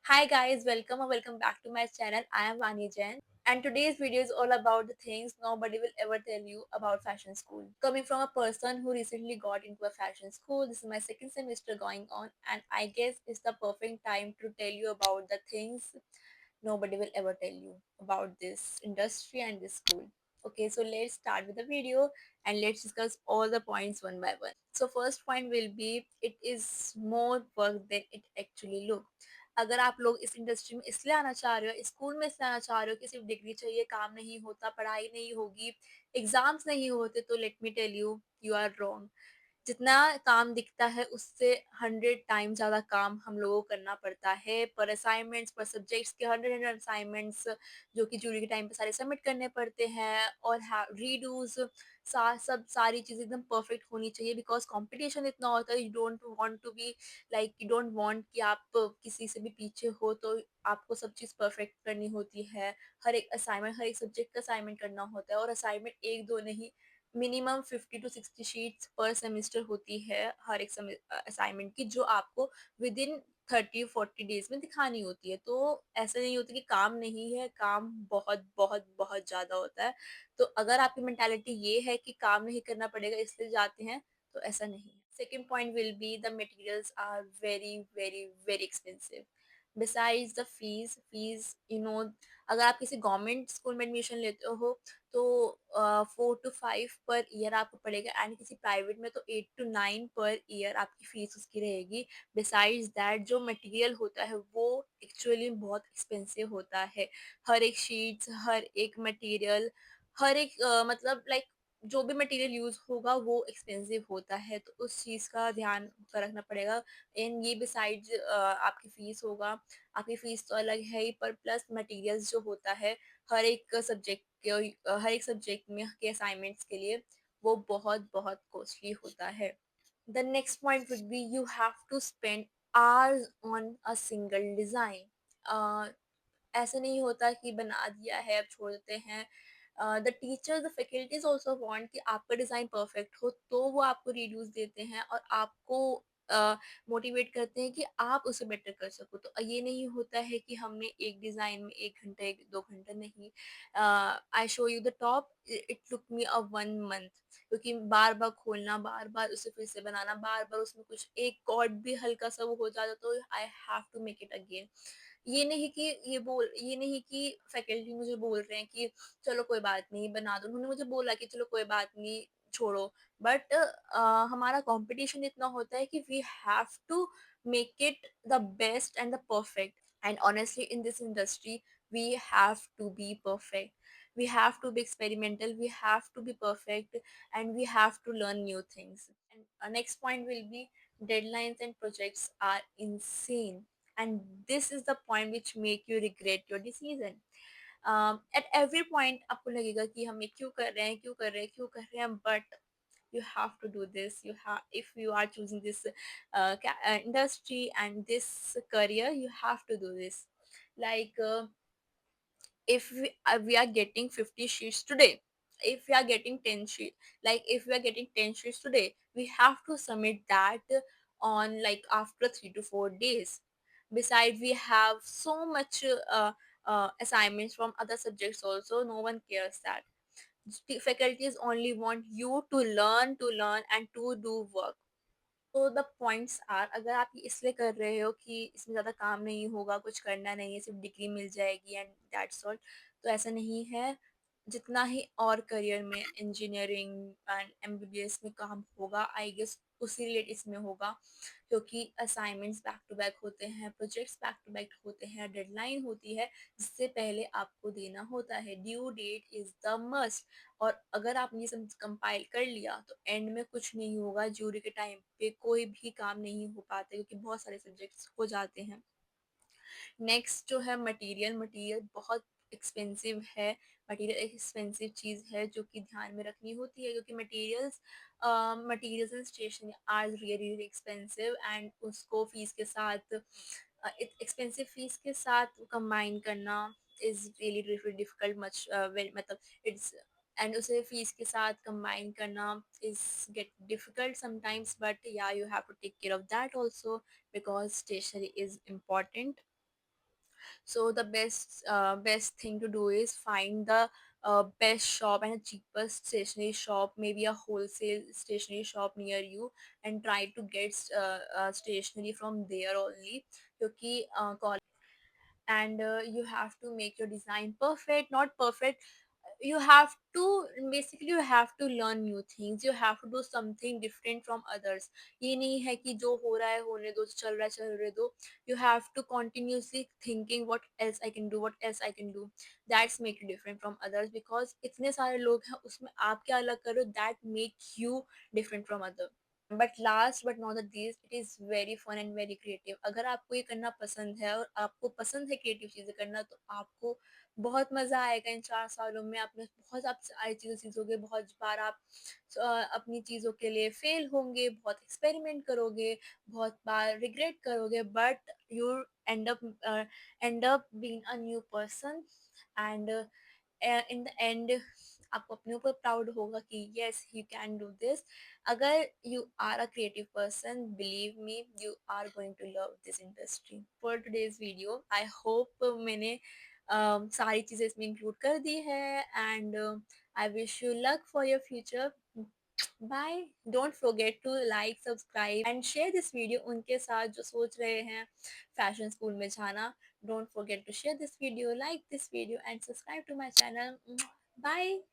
Hi guys, welcome or welcome back to my channel. I am Vani Jain and today's video is all about the things nobody will ever tell you about fashion school. Coming from a person who recently got into a fashion school, this is my second semester going on and I guess it's the perfect time to tell you about the things nobody will ever tell you about this industry and this school. Okay, so let's start with the video and let's discuss all the points one by one. So first point will be it is more work than it actually look. अगर आप लोग इस industry में इसलिए आना चाह रहे हो, स्कूल में इसलिए आना चाह रहे हो कि सिर्फ डिग्री चाहिए, काम नहीं होता, पढ़ाई नहीं होगी, एग्जाम्स नहीं होते, तो let me tell you, you are wrong. जितना काम दिखता है उससे 100 टाइम ज़्यादा काम हम लोगों को करना पड़ता है पर असाइनमेंट्स पर सब्जेक्ट्स के 100 असाइनमेंट्स जो कि जूरी के टाइम पे सारे सबमिट करने पड़ते हैं और रीडूज सब सारी चीज़ें एकदम परफेक्ट होनी चाहिए बिकॉज कंपटीशन इतना होता है you don't want to be like you don't want कि आप किसी से भी पीछे हो तो आपको सब चीज़ परफेक्ट करनी होती है हर एक असाइनमेंट हर एक सब्जेक्ट का असाइनमेंट करना होता है और असाइनमेंट एक दो नहीं मिनिमम 50 to 60 शीट्स पर सेमेस्टर होती है हर एक असाइनमेंट की जो आपको विद इन 30-40 डेज में दिखानी होती है तो ऐसा नहीं होता कि काम नहीं है काम बहुत बहुत बहुत ज़्यादा होता है तो अगर आपकी मेंटालिटी ये है कि काम नहीं करना पड़ेगा इसलिए जाते हैं तो ऐसा नहीं है second point will be the materials are very very very expensive besides the fees अगर आप किसी गवर्नमेंट स्कूल में एडमिशन लेते हो तो 4 to 5 पर ईयर आपको पड़ेगा एंड किसी प्राइवेट में तो 8 to 9 पर ईयर आपकी फीस उसकी रहेगी बिसाइड्स दैट जो मटेरियल होता है वो एक्चुअली बहुत एक्सपेंसिव होता है हर एक शीट्स हर एक मटेरियल हर एक मतलब लाइक जो भी मटेरियल यूज होगा वो एक्सपेंसिव होता है तो उस चीज़ का ध्यान रखना पड़ेगा एंड ये बिसाइड्स आपकी फीस होगा आपकी फीस तो अलग है ही पर प्लस मटेरियल्स जो होता है हर एक सब्जेक्ट में के असाइनमेंट्स के लिए वो बहुत बहुत कॉस्टली होता है the next point would be you have to spend hours on a single design ऐसा नहीं होता कि बना दिया है अब छोड़ देते हैं the teachers the faculties also want कि आपका डिज़ाइन परफेक्ट हो तो वो आपको रिड्यूस देते हैं और आपको मोटिवेट करते हैं कि आप उसे बेटर कर सको तो ये नहीं होता है कि हमने एक डिज़ाइन में 1 घंटा 2 घंटा नहीं I show you the top it took me a 1 month क्योंकि बार बार खोलना बार बार उसे फिर से बनाना बार बार उसमें कुछ एक कॉर्ड भी हल्का सा वो हो जाता तो I have to make it again ये नहीं कि फैकल्टी मुझे बोल रहे हैं कि चलो कोई बात नहीं बना दो उन्होंने मुझे बोला कि चलो कोई बात नहीं छोड़ो बट हमारा कंपटीशन इतना होता है कि we have to make it the best and the perfect and honestly in this industry we have to be perfect we have to be experimental we have to be perfect and we have to learn new things and next point will be deadlines and projects are insane and this is the point which make you regret your decision at every point आपको लगेगा कि हम ये क्यों कर रहे हैं क्यों कर रहे हैं क्यों कर रहे हैं but you have to do this you have if you are choosing this industry and this career you have to do this like if we are getting 50 sheets today if we are getting 10 sheets like if we are getting 10 sheets today we have to submit that on like after 3 to 4 days besides we have so much assignments from other subjects also no one cares that the faculties only want you to learn and to do work तो the points are अगर आप ये इसलिए कर रहे हो कि इसमें ज़्यादा काम नहीं होगा कुछ करना नहीं है सिर्फ डिग्री मिल जाएगी एंड दैट्स ऑल तो ऐसा नहीं है जितना ही और करियर में इंजीनियरिंग एंड एमबीबीएस में काम होगा आई गेस उसी रिलेट इसमें होगा क्योंकि असाइनमेंट्स बैक टू बैक होते हैं प्रोजेक्ट्स बैक टू बैक होते हैं डेडलाइन होती है जिससे पहले आपको देना होता है due date is the must और अगर आपने ये सब कंपाइल कर लिया तो एंड में कुछ नहीं होगा जूरी के टाइम पे कोई भी काम नहीं हो पाता क्योंकि बहुत सारे सब्जेक्ट्स हो जाते हैं नेक्स्ट जो है मटेरियल बहुत एक्सपेंसिव है मटेरियल एक एक्सपेंसिव चीज़ है जो कि ध्यान में रखनी होती है क्योंकि materials and stationery are really expensive and उसको फीस के साथ एक्सपेंसिव फीस के साथ कंबाइन करना इज़ रियली डिफिकल्ट मतलब इट्स एंड उसे फीस के साथ कंबाइन करना is get difficult sometimes but yeah you have to take care of that also because stationery is important So the best thing to do is find the best shop and a cheapest stationery shop, maybe a wholesale stationery shop near you, and try to get stationery from there only. क्योंकि and you have to make your design perfect, not perfect. You have to basically you have to learn new things, you have to do something different from others. ये नहीं है कि जो हो रहा है होने दो, जो चल रहा है चलने दो. You have to continuously thinking what else I can do, what else I can do. That's make you different from others, because इतने सारे लोग हैं उसमें आप क्या अलग करो, that make you different from other. But last but not the least, it is very fun and very creative. अगर आपको ये करना पसंद है और आपको पसंद है क्रिएटिव चीज़ें करना, तो आपको बहुत मज़ा आएगा इन 4 सालों में. आप में बहुत आप सारी चीज़ें सीखोगे, बहुत बार आप अपनी चीज़ों के लिए फेल होंगे, बहुत एक्सपेरिमेंट करोगे, बहुत बार रिग्रेट करोगे, but you end up being a new person. And in the end आपको अपने ऊपर प्राउड होगा कि yes you can do this. अगर you are a creative person, believe me, you are going to love this industry. For today's video I hope मैंने सारी चीज़ें इसमें इंक्लूड कर दी है. And I wish you luck for your future. Bye. Don't forget to like, subscribe and share this video उनके साथ जो सोच रहे हैं फैशन स्कूल में जाना. Don't forget to share this video, like this video, and subscribe to my channel. Bye.